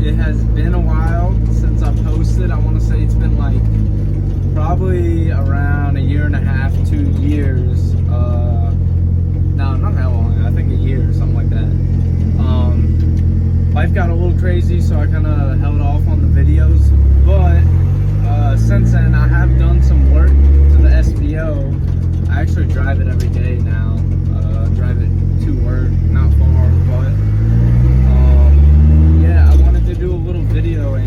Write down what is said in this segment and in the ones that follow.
it has been a while since I posted. I want to say it's been like probably around a year and a half, 2 years. No, not that long. I think a year or something like that. Life got a little crazy, so I kind of held off on the videos. But since then, I have done some work to the SVO. I actually drive it every day now. Drive it to work, not far, but yeah, I wanted to do a little video, a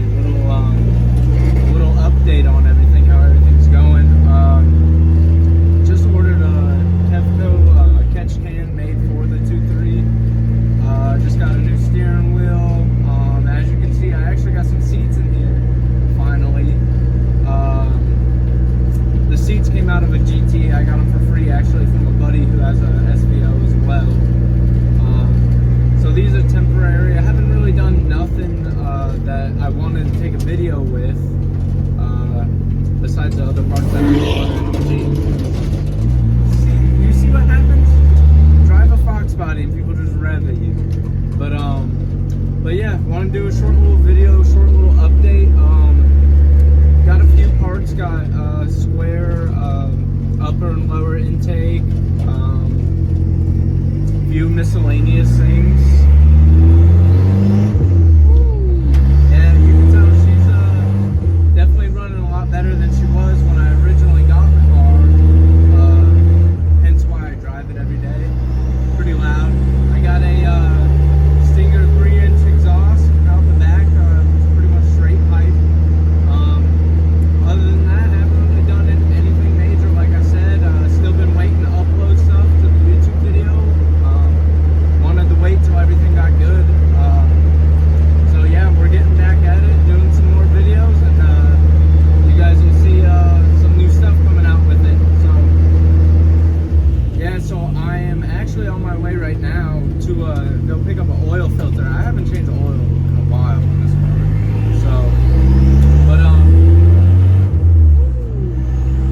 little update on everything, how everything's going. Just ordered a Kevco catch can made for the 2.3. Just got a new steering wheel. As you can see, I actually got some seats in here finally. The seats came out of a GT. I got them for free actually from a buddy who has a SVO as well. So these are temporary. I haven't really done nothing that I wanted to take a video with, besides the other parts that I ordered. You see what happens? Drive a Fox body and people just rev at you. But yeah, want to do a short little video, short little update. Got a few parts. Got square upper and lower intake. Few miscellaneous things. Yeah, you can tell she's definitely running a lot better than she was when I originally got the car. Hence why I drive it every day. Pretty loud. I got a Stinger 3-inch exhaust out the back. It's pretty much straight pipe. Other than that, I haven't really done anything major. Like I said, still been waiting to upload stuff to the YouTube video. Wanted to wait till everything got good. So yeah, we're getting back at it, doing some more videos, and you guys will see some new stuff coming out with it. So yeah, so I am actually on my way right now to go pick up an oil filter. I haven't changed the oil in a while on this car. So, but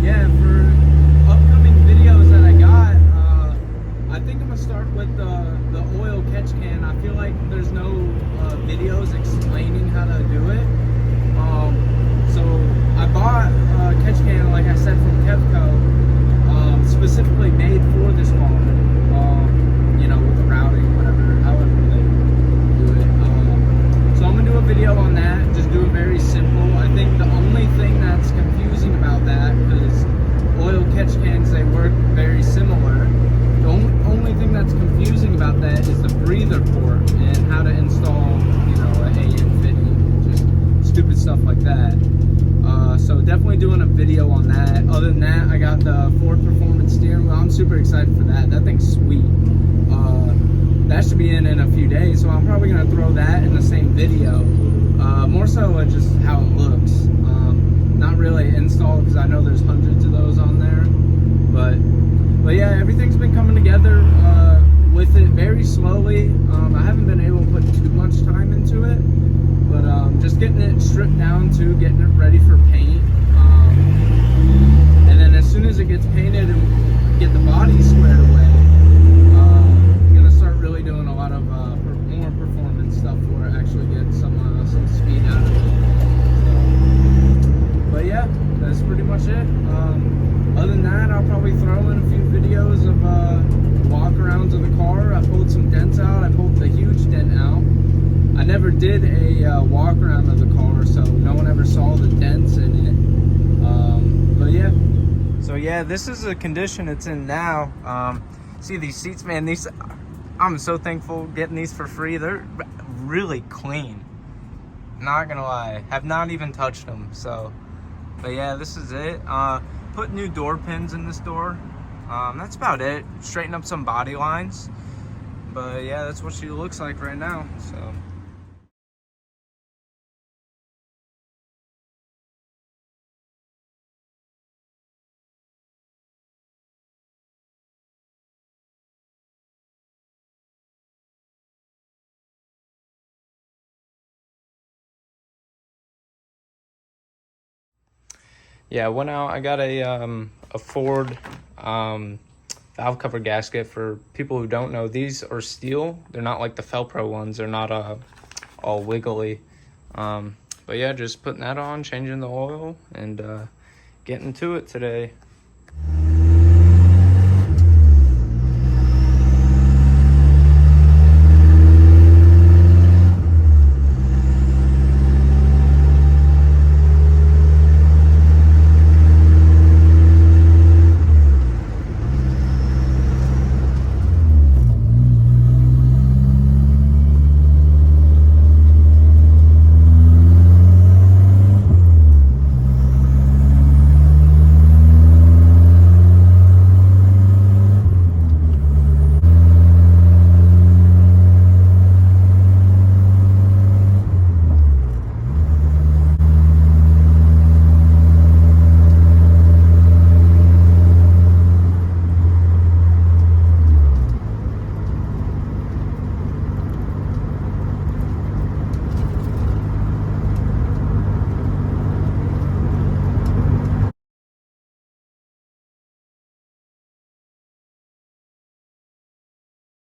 yeah, for upcoming videos that I got, I think I'm gonna start with the oil catch can. I feel like there's no videos explaining how to do it. So I bought a catch can, like I said, from Kevco, specifically made for this car. You know, with the routing, whatever, however they do it. So I'm gonna do a video on that. Just do it very simple. I think the only thing that's confusing about that, because oil catch cans, they work very similar. The only thing that's confusing about that is the breather port and how to install, you know, an AM fitting, just stupid stuff like that. So definitely doing a video on that. Other than that, I got the Ford Performance steering wheel. I'm super excited for that. That thing's sweet. That should be in a few days, so I'm probably gonna throw that in the same video. More so just how it looks. Not really install, because I know there's hundreds of those on there. But yeah, everything's been coming together with it very slowly. I haven't been able to put too much time into it, but just getting it stripped down to getting it ready for paint. And then as soon as it gets painted and get the body squared away, I'm gonna start really doing a lot of more performance stuff for it, actually get some speed out of it. So, but yeah, that's pretty much it. Other than that, I'll probably throw in a few videos of walk-arounds of the car. I pulled some dents out. I pulled the huge dent out. I never did a walk-around of the car, so no one ever saw the dents in it. But yeah. So yeah, this is the condition it's in now. See these seats, man. I'm so thankful getting these for free. They're really clean. Not gonna lie, have not even touched them. So, but yeah, this is it. Put new door pins in this door. That's about it. Straighten up some body lines. But yeah, that's what she looks like right now. So. Yeah, I went out, I got a Ford valve cover gasket. For people who don't know, these are steel. They're not like the Felpro ones. They're not all wiggly. But yeah, just putting that on, changing the oil, and getting to it today.